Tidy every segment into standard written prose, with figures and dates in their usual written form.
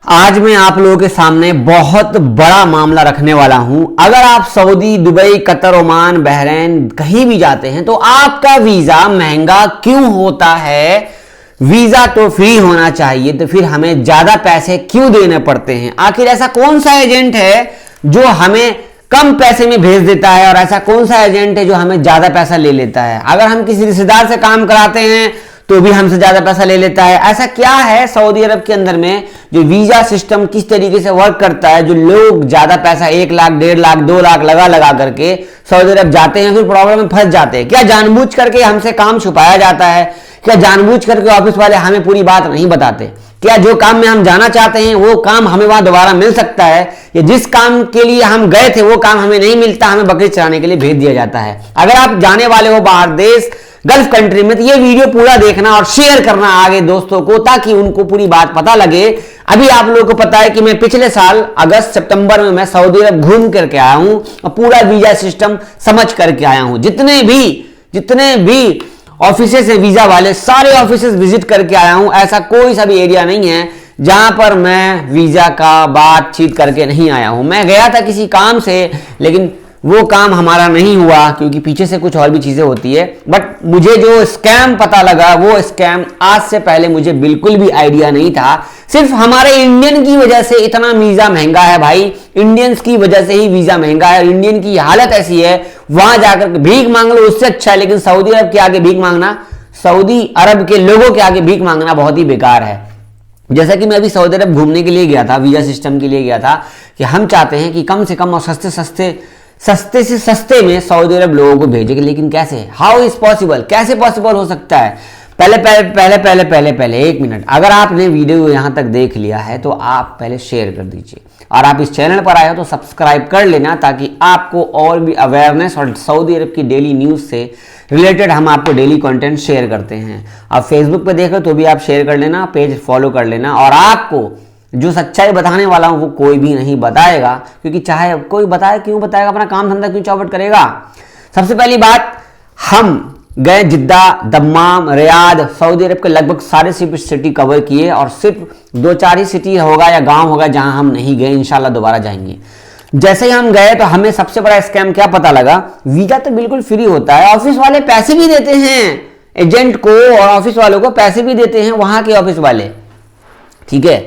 आज मैं आप लोगों के सामने बहुत बड़ा मामला रखने वाला हूं। अगर आप Saudi, Dubai, Qatar, Oman, Bahrain कहीं भी जाते हैं तो आपका वीजा महंगा क्यों होता है? वीजा तो फ्री होना चाहिए, तो फिर हमें ज्यादा पैसे क्यों देने पड़ते हैं? आखिर ऐसा कौन सा एजेंट है जो हमें कम पैसे में भेज देता है और ऐसा कौन सा एजेंट है जो हमें ज्यादा पैसा ले लेता है? अगर हम किसी रिश्तेदार से काम कराते हैं तो भी हमसे ज्यादा पैसा ले लेता है। ऐसा क्या है सऊदी अरब के अंदर में जो वीजा सिस्टम किस तरीके से वर्क करता है, जो लोग ज्यादा पैसा 1 लाख, 1.5 लाख, 2 लाख लगा करके सऊदी अरब जाते हैं, फिर प्रॉब्लम में फंस जाते हैं? क्या जानबूझ करके हमसे काम छुपाया जाता है? क्या जानबूझ करके ऑफिस वाले हमें पूरी बात नहीं बताते? क्या जो काम में हम जाना चाहते हैं वो काम हमें वहां दोबारा मिल सकता है, या जिस काम के लिए हम गए थे वो काम हमें नहीं मिलता, हमें बकरी चराने के लिए भेज दिया जाता है? अगर आप जाने वाले हो बाहर देश, गल्फ कंट्री में, तो ये वीडियो पूरा देखना और शेयर करना आगे दोस्तों को, ताकि उनको पूरी बात पता लगे। अभी आप लोगों को पता है कि मैं पिछले साल अगस्त सितंबर में मैं सऊदी अरब घूम करके आया हूं और पूरा वीजा सिस्टम समझ करके आया हूं। जितने भी ऑफिसेस है वीजा वाले, सारे ऑफिसेस विजिट करके आया हूं। ऐसा कोई सा भी एरिया नहीं है जहां पर मैं वीजा का बातचीत करके नहीं आया हूं। मैं गया था किसी काम से, लेकिन वो काम हमारा नहीं हुआ क्योंकि पीछे से कुछ और भी चीजें होती है। बट मुझे जो स्कैम पता लगा, वो स्कैम आज से पहले मुझे बिल्कुल भी आइडिया नहीं था। सिर्फ हमारे इंडियन की वजह से इतना वीजा महंगा है भाई, इंडियंस की वजह से ही वीजा महंगा है। इंडियन की हालत ऐसी है, वहां जाकर भीख मांग लो उससे अच्छा है, लेकिन सऊदी अरब के आगे भीख मांगना, सऊदी अरब के लोगों के आगे भीख मांगना बहुत ही बेकार है। जैसा कि मैं अभी सऊदी अरब घूमने के लिए गया था, वीजा सिस्टम के लिए गया था कि हम चाहते हैं कि कम से कम और सस्ते से सस्ते में सऊदी अरब लोगों को भेजेंगे। लेकिन कैसे? How is possible? कैसे पॉसिबल हो सकता है? पहले एक मिनट, अगर आपने वीडियो यहां तक देख लिया है तो आप पहले शेयर कर दीजिए, और आप इस चैनल पर आए हो तो सब्सक्राइब कर लेना, ताकि आपको और भी अवेयरनेस और सऊदी अरब की डेली न्यूज से रिलेटेड हम आपको डेली कंटेंट शेयर करते हैं। आप फेसबुक पे देख रहे हो तो भी आप शेयर कर लेना, पेज फॉलो कर लेना। और आपको जो सच्चाई बताने वाला हूं वो कोई भी नहीं बताएगा, क्योंकि चाहे कोई बताए, क्यों बताएगा? अपना काम धंधा क्यों चौपट करेगा? सबसे पहली बात, हम गए जिद्दा, दम्माम, रियाद, सऊदी अरब के लगभग सारे सिटी कवर किए, और सिर्फ 2-4 ही सिटी होगा या गांव होगा जहां हम नहीं गए। इंशाल्लाह दोबारा जाएंगे। जैसे ही हम गए तो हमें सबसे बड़ा स्कैम क्या पता लगा? वीजा तो बिल्कुल फ्री होता है, ऑफिस वाले पैसे भी देते हैं एजेंट को, और ऑफिस वालों को पैसे भी देते हैं वहां के ऑफिस वाले। ठीक है,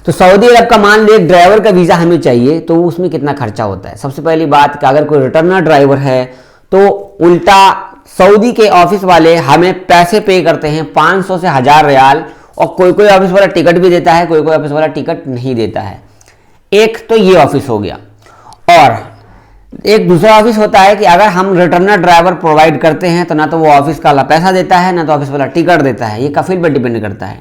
तो सऊदी अरब का मान लिया ड्राइवर का वीजा हमें चाहिए, तो उसमें कितना खर्चा होता है? सबसे पहली बात कि अगर कोई रिटर्नर ड्राइवर है तो उल्टा सऊदी के ऑफिस वाले हमें पैसे पे करते हैं 500 से 1000 रियाल, और कोई कोई ऑफिस वाला टिकट भी देता है, कोई कोई ऑफिस वाला टिकट नहीं देता है। एक तो ये ऑफिस हो गया, और एक दूसरा ऑफिस होता है कि अगर हम रिटर्नर ड्राइवर प्रोवाइड करते हैं तो ना तो वो ऑफिस वाला पैसा देता है, ना तो ऑफिस वाला टिकट देता है। ये कफील पर डिपेंड करता है।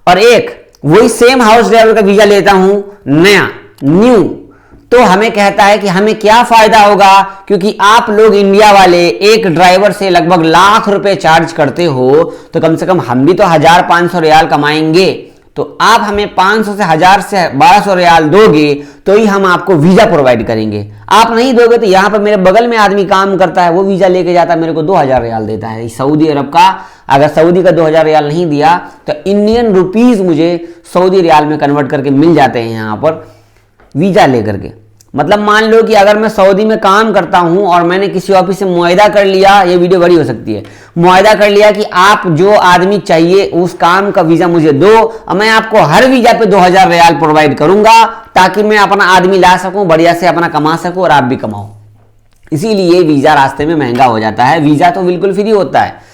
और एक वही सेम हाउस ड्राइवर का वीजा लेता हूं न्यू, तो हमें कहता है कि हमें क्या फायदा होगा, क्योंकि आप लोग इंडिया वाले एक ड्राइवर से लगभग लाख रुपए चार्ज करते हो, तो कम से कम हम भी तो 1500 रियाल कमाएंगे। तो आप हमें 500 से 1000 से 1200 रियाल दोगे तो ही हम आपको वीजा प्रोवाइड करेंगे। आप नहीं दोगे तो यहां पर मेरे बगल में आदमी काम करता है, वो वीजा लेके जाता है, मेरे को 2000 रियाल देता है सऊदी अरब का। अगर सऊदी का 2000 रियाल नहीं दिया तो इंडियन रुपीज मुझे सऊदी रियाल में कन्वर्ट करके मिल जाते हैं यहां पर वीजा लेकर के। मतलब मान लो कि अगर मैं सऊदी में काम करता हूं और मैंने किसी ऑफिस से मुआहिदा कर लिया, ये वीडियो बड़ी हो सकती है, मुआहिदा कर लिया कि आप जो आदमी चाहिए उस काम का वीजा मुझे दो, और मैं आपको हर वीजा पे 2000 रियाल प्रोवाइड करूंगा, ताकि मैं अपना आदमी ला सकूं, बढ़िया से अपना कमा सकूं और आप भी कमाओ। इसीलिए वीजा रास्ते में महंगा हो जाता है। वीजा तो बिल्कुल फ्री होता है।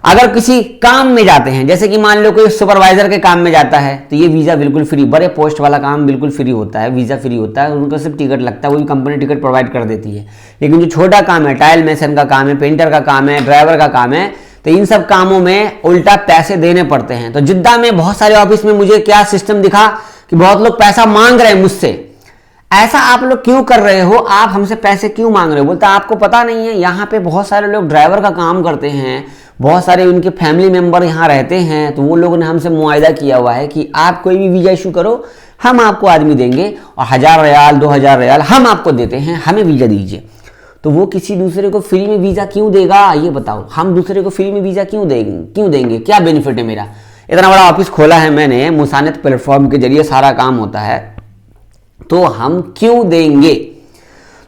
अगर किसी काम में जाते हैं, जैसे कि मान लो कोई सुपरवाइजर के काम में जाता है, तो ये वीजा बिल्कुल फ्री, बड़े पोस्ट वाला काम बिल्कुल फ्री होता है, वीजा फ्री होता है, उनको सिर्फ टिकट लगता है, वो भी कंपनी टिकट प्रोवाइड कर देती है। लेकिन जो छोटा काम है, टाइल मेसन का काम है, पेंटर का काम है, ड्राइवर का काम है, तो इन सब कामों में उल्टा पैसे देने पड़ते हैं। तो जिद्दा में बहुत सारे ऑफिस में मुझे क्या सिस्टम दिखा कि बहुत लोग पैसा मांग रहे हैं मुझसे। ऐसा आप लोग क्यों कर रहे हो? आप हमसे पैसे क्यों मांग रहे हो? बोलता आपको पता नहीं है, यहाँ पे बहुत सारे लोग ड्राइवर का काम करते हैं, बहुत सारे उनके फैमिली मेंबर यहाँ रहते हैं, तो वो लोगों ने हमसे मुआहिदा किया हुआ है कि आप कोई भी वीजा इशू करो, हम आपको आदमी देंगे, और 1000 रियाल 2000 रियाल हम आपको देते हैं, हमें वीजा दीजिए। तो वो किसी दूसरे को फ्री में वीजा क्यों देगा? ये बताओ, हम दूसरे को फ्री में वीजा क्यों देंगे? क्या बेनिफिट है मेरा? इतना बड़ा ऑफिस खोला है मैंने, मुसानित प्लेटफॉर्म के जरिए सारा काम होता है, तो हम क्यों देंगे?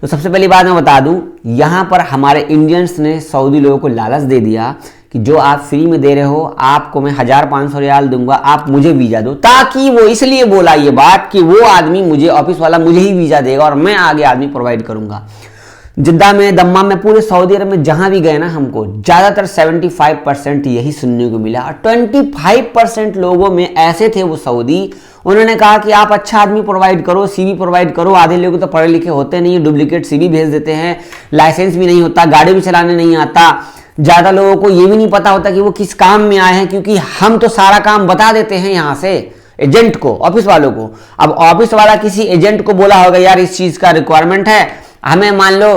तो सबसे पहली बात मैं बता दूं, यहां पर हमारे इंडियंस ने सऊदी लोगों को लालच दे दिया कि जो आप फ्री में दे रहे हो, आपको मैं 1500 रियाल दूंगा, आप मुझे वीजा दो। ताकि वो इसलिए बोला ये बात कि वो आदमी मुझे, ऑफिस वाला मुझे ही वीजा देगा और मैं आगे आदमी प्रोवाइड करूंगा। जिद्दा में, दम्माम में, पूरे सऊदी अरब में जहां भी गए ना, हमको ज्यादातर 75% यही सुनने को मिला। और 25% लोगों में ऐसे थे वो सऊदी, उन्होंने कहा कि आप अच्छा आदमी प्रोवाइड करो, सीवी प्रोवाइड करो। आधे लोग तो पढ़े लिखे होते नहीं, डुप्लीकेट सीवी भेज देते हैं, लाइसेंस भी नहीं होता, गाड़ी भी चलाने नहीं आता। ज्यादा लोगों को ये भी नहीं पता होता कि वो किस काम में आए हैं, क्योंकि हम तो सारा काम बता देते हैं यहाँ से एजेंट को, ऑफिस वालों को। अब ऑफिस वाला किसी एजेंट को बोला होगा यार इस चीज का रिक्वायरमेंट है, हमें मान लो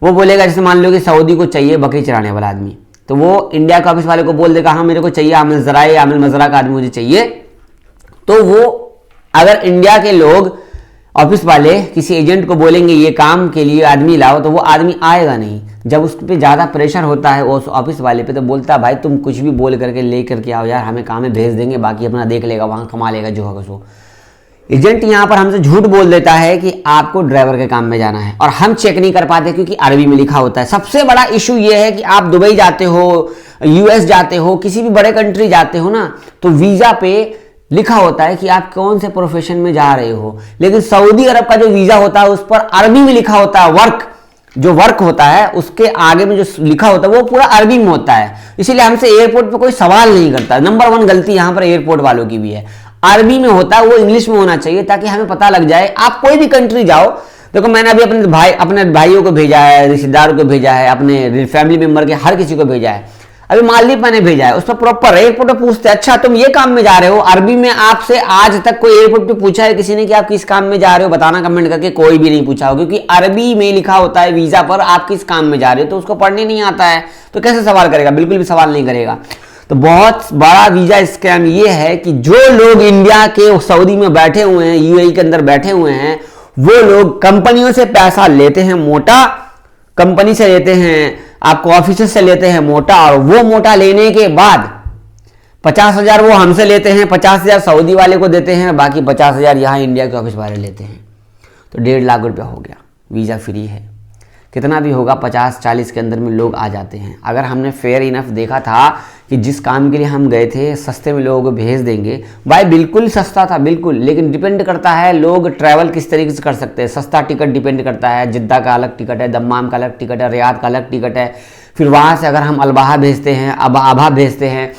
वो बोलेगा, जैसे मान लो कि सऊदी को चाहिए बकरी चराने वाला आदमी, तो वो इंडिया के ऑफिस वाले को बोल देगा हाँ मेरे को चाहिए आमिल ज़राए, आमिल मज़रा का आदमी मुझे चाहिए। तो वो अगर इंडिया के लोग ऑफिस वाले किसी एजेंट को बोलेंगे ये काम के लिए आदमी लाओ, तो वो आदमी आएगा नहीं। जब उस पर ज़्यादा प्रेशर होता है उस ऑफिस वाले पे, तो बोलता है भाई तुम कुछ भी बोल करके ले करके आओ यार, हमें काम में भेज देंगे, बाकी अपना देख लेगा, वहाँ कमा लेगा जो होगा सो। एजेंट यहाँ पर हमसे झूठ बोल देता है कि आपको ड्राइवर के काम में जाना है, और हम चेक नहीं कर पाते क्योंकि अरबी में लिखा होता है। सबसे बड़ा इशू ये है कि आप दुबई जाते हो, यूएस जाते हो, किसी भी बड़े कंट्री जाते हो ना, तो वीज़ा पे लिखा होता है कि आप कौन से प्रोफेशन में जा रहे हो, लेकिन सऊदी अरब का जो वीज़ा होता है उस पर अरबी में लिखा होता है वर्क, जो वर्क होता है उसके आगे में जो लिखा होता है वो पूरा अरबी में होता है। इसीलिए हमसे एयरपोर्ट पे कोई सवाल नहीं करता। नंबर 1 गलती यहाँ पर एयरपोर्ट वालों की भी है, अरबी में होता है, वो इंग्लिश में होना चाहिए ताकि हमें पता लग जाए। आप कोई भी कंट्री जाओ, देखो मैंने अभी अपने भाइयों को भेजा है, रिश्तेदारों को भेजा है, अपने फैमिली मेंबर के हर किसी को भेजा है। अभी मालदीव मैंने भेजा है, उस पर प्रॉपर एयरपोर्ट पर पूछते हैं अच्छा तुम ये काम में जा रहे हो, अरबी में आपसे आज तक कोई एयरपोर्ट पे पूछा है किसी ने कि आप किस काम में जा रहे हो, बताना कमेंट करके। कोई भी नहीं पूछा हो, क्योंकि अरबी में लिखा होता है वीजा पर आप किस काम में जा रहे हो, तो उसको पढ़ने नहीं आता है तो कैसे सवाल करेगा? बिल्कुल भी सवाल नहीं करेगा। तो बहुत बड़ा वीजा स्कैम ये है कि जो लोग इंडिया के सऊदी में बैठे हुए हैं, यूएई के अंदर बैठे हुए हैं, वो लोग कंपनियों से पैसा लेते हैं मोटा, कंपनी से लेते हैं, आपको ऑफिस से लेते हैं मोटा, और वो मोटा लेने के बाद 50,000 वो हमसे लेते हैं, 50,000 सऊदी वाले को देते हैं, बाकी 50,000 यहाँ इंडिया के ऑफिस वाले लेते हैं। तो 1.5 लाख रुपया हो गया, वीज़ा फ्री है। कितना भी होगा 50-40 के अंदर में लोग आ जाते हैं। अगर हमने फेयर इनफ देखा था कि जिस काम के लिए हम गए थे सस्ते में लोगों को भेज देंगे, भाई बिल्कुल सस्ता था बिल्कुल, लेकिन डिपेंड करता है लोग ट्रैवल किस तरीके से कर सकते हैं। सस्ता टिकट डिपेंड करता है, जिद्दा का अलग टिकट है, दम्माम का अलग टिकट है, रियाद का अलग टिकट है। फिर वहाँ से अगर हम अलबाहा भेजते हैं, आभा भेजते हैं,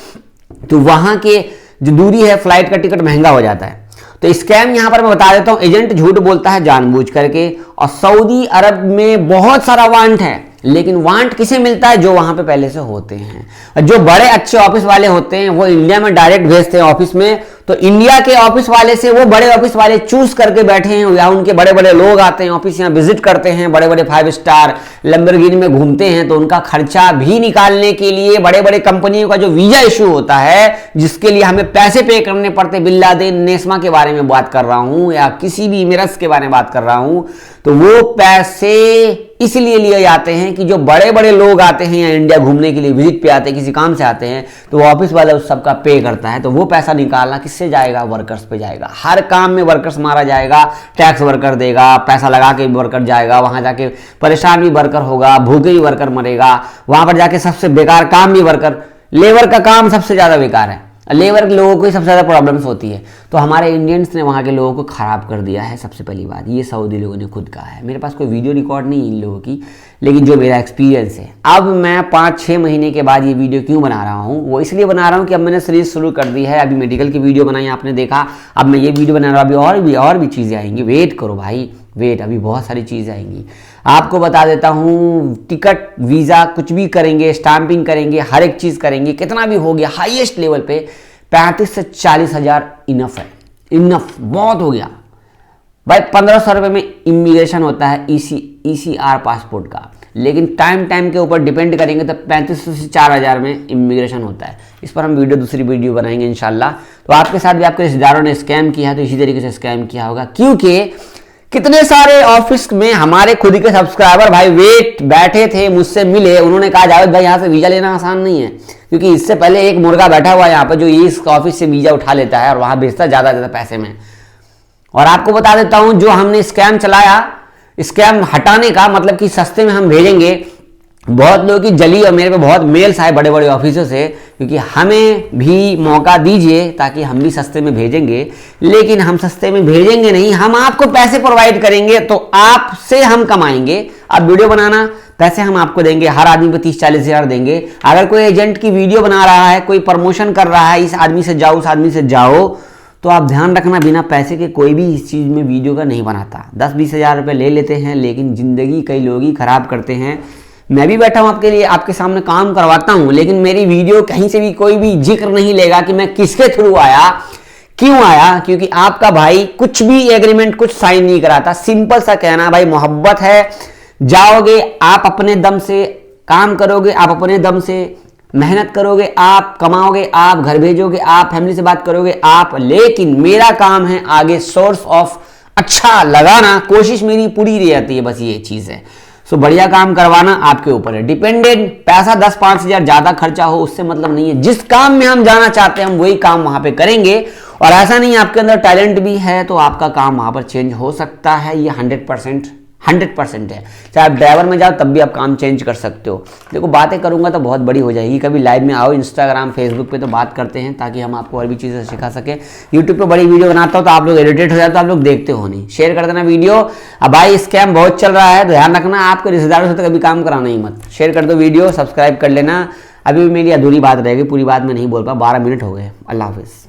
तो वहाँ के जो दूरी है फ्लाइट का टिकट महंगा हो जाता है। तो स्कैम यहाँ पर मैं बता देता हूँ, एजेंट झूठ बोलता है जानबूझ करके। और सऊदी अरब में बहुत सारा वांट है, लेकिन वांट किसे मिलता है? जो वहां पे पहले से होते हैं। जो बड़े अच्छे ऑफिस वाले होते हैं वो इंडिया में डायरेक्ट भेजते हैं ऑफिस में, तो इंडिया के ऑफिस वाले से वो बड़े ऑफिस वाले चूज करके बैठे हैं, या उनके बड़े बड़े लोग आते हैं ऑफिस, यहाँ विजिट करते हैं, बड़े बड़े 5 स्टार लैम्बोर्गिनी में घूमते हैं, तो उनका खर्चा भी निकालने के लिए बड़े बड़े कंपनियों का जो वीजा इशू होता है, जिसके लिए हमें पैसे पे करने पड़ते, बिन लादेन, नेस्मा के बारे में बात कर रहा हूं या किसी भी मिरस के बारे में बात कर रहा हूं, तो वो पैसे इसलिए लिए जाते हैं कि जो बड़े बड़े लोग आते हैं या इंडिया घूमने के लिए विजिट पे आते हैं, किसी काम से आते हैं, तो ऑफिस वाला उस सबका पे करता है। तो वो पैसा निकालना किससे जाएगा? वर्कर्स पे जाएगा। हर काम में वर्कर्स मारा जाएगा, टैक्स वर्कर देगा, पैसा लगा के भी वर्कर जाएगा, वहां जाके परेशान भी वर्कर होगा, भूखे भी वर्कर मरेगा, वहां पर जाके सबसे बेकार काम भी वर्कर, लेबर का काम सबसे ज्यादा बेकार है, लेबर के लोगों को ही सबसे ज़्यादा प्रॉब्लम्स होती है। तो हमारे इंडियंस ने वहाँ के लोगों को ख़राब कर दिया है। सबसे पहली बात ये सऊदी लोगों ने खुद कहा है। मेरे पास कोई वीडियो रिकॉर्ड नहीं है इन लोगों की, लेकिन जो मेरा एक्सपीरियंस है, अब मैं 5-6 महीने के बाद ये वीडियो क्यों बना रहा हूँ, वो इसलिए बना रहा हूँ कि अब मैंने सीरीज शुरू कर दी है। अभी मेडिकल की वीडियो बनाई आपने देखा, अब मैं ये वीडियो बना रहा हूँ, अभी और भी चीज़ें आएंगी, वेट करो भाई वेट, अभी बहुत सारी चीज़ें आएंगी। आपको बता देता हूँ, टिकट वीज़ा कुछ भी करेंगे, स्टैंपिंग करेंगे, हर एक चीज़ करेंगे, कितना भी हो गया हाईएस्ट लेवल पे 35 से 40 हज़ार इनफ है, इनफ बहुत हो गया भाई। 1500 रुपये में इमिग्रेशन होता है ECR पासपोर्ट का, लेकिन टाइम के ऊपर डिपेंड करेंगे तो 3500 से 4000 में इमिग्रेशन होता है। इस पर हम दूसरी वीडियो बनाएंगे इंशाल्लाह। तो आपके साथ भी आपके रिश्तेदारों ने स्कैम किया है तो इसी तरीके से स्कैम किया होगा, क्योंकि कितने सारे ऑफिस में हमारे खुद के सब्सक्राइबर भाई वेट बैठे थे, मुझसे मिले, उन्होंने कहा जावेद भाई यहाँ से वीज़ा लेना आसान नहीं है, क्योंकि इससे पहले एक मुर्गा बैठा हुआ है यहाँ पर जो इस ऑफिस से वीजा उठा लेता है और वहां बेचता ज़्यादा पैसे में। और आपको बता देता हूं, जो हमने स्कैम चलाया, स्कैम हटाने का मतलब कि सस्ते में हम भेजेंगे, बहुत लोगों की जली और मेरे पे बहुत मेल्स आए बड़े बड़े ऑफिसों से, क्योंकि हमें भी मौका दीजिए ताकि हम भी सस्ते में भेजेंगे। लेकिन हम सस्ते में भेजेंगे नहीं, हम आपको पैसे प्रोवाइड करेंगे, तो आपसे हम कमाएंगे। आप वीडियो बनाना, पैसे हम आपको देंगे, हर आदमी को 30-40 हज़ार देंगे। अगर कोई एजेंट की वीडियो बना रहा है, कोई प्रमोशन कर रहा है, इस आदमी से जाओ उस आदमी से जाओ, तो आप ध्यान रखना, बिना पैसे के कोई भी इस चीज़ में वीडियो का नहीं बनाता। 10-20 हज़ार रुपये ले लेते हैं, लेकिन ज़िंदगी कई लोग ही खराब करते हैं। मैं भी बैठा हूं आपके लिए, आपके सामने काम करवाता हूं, लेकिन मेरी वीडियो कहीं से भी कोई भी जिक्र नहीं लेगा कि मैं किसके थ्रू आया, क्यों आया। क्योंकि आपका भाई कुछ भी एग्रीमेंट कुछ साइन नहीं कराता। सिंपल सा कहना, भाई मोहब्बत है, जाओगे आप अपने दम से, काम करोगे आप अपने दम से, मेहनत करोगे आप, कमाओगे आप, घर भेजोगे आप, फैमिली से बात करोगे आप। लेकिन मेरा काम है आगे सोर्स ऑफ अच्छा लगाना, कोशिश मेरी पूरी रहती है, बस ये चीज़ है। सो बढ़िया काम करवाना आपके ऊपर है डिपेंडेंट। पैसा 10-5 हज़ार ज़्यादा खर्चा हो उससे मतलब नहीं है। जिस काम में हम जाना चाहते हैं हम वही काम वहाँ पे करेंगे। और ऐसा नहीं है, आपके अंदर टैलेंट भी है तो आपका काम वहाँ पर चेंज हो सकता है। ये 100% है। चाहे आप ड्राइवर में जाओ तब भी आप काम चेंज कर सकते हो। देखो, बातें करूंगा तो बहुत बड़ी हो जाएगी। कभी लाइव में आओ, इंस्टाग्राम फेसबुक पे तो बात करते हैं, ताकि हम आपको और भी चीज़ें सिखा सके। यूट्यूब पे बड़ी वीडियो बनाता हूँ तो आप लोग इरिटेट हो जाते हो, आप लोग देखते हो नहीं। शेयर कर देना वीडियो। अब भाई स्कैम बहुत चल रहा है, ध्यान रखना, आपके रिश्तेदारों से तो कभी काम कराना ही मत। शेयर कर दो वीडियो, सब्सक्राइब कर लेना। अभी भी मेरी अधूरी बात रहेगी, पूरी बात मैं नहीं बोल पा, 12 मिनट हो गए। अल्लाह हाफिज़।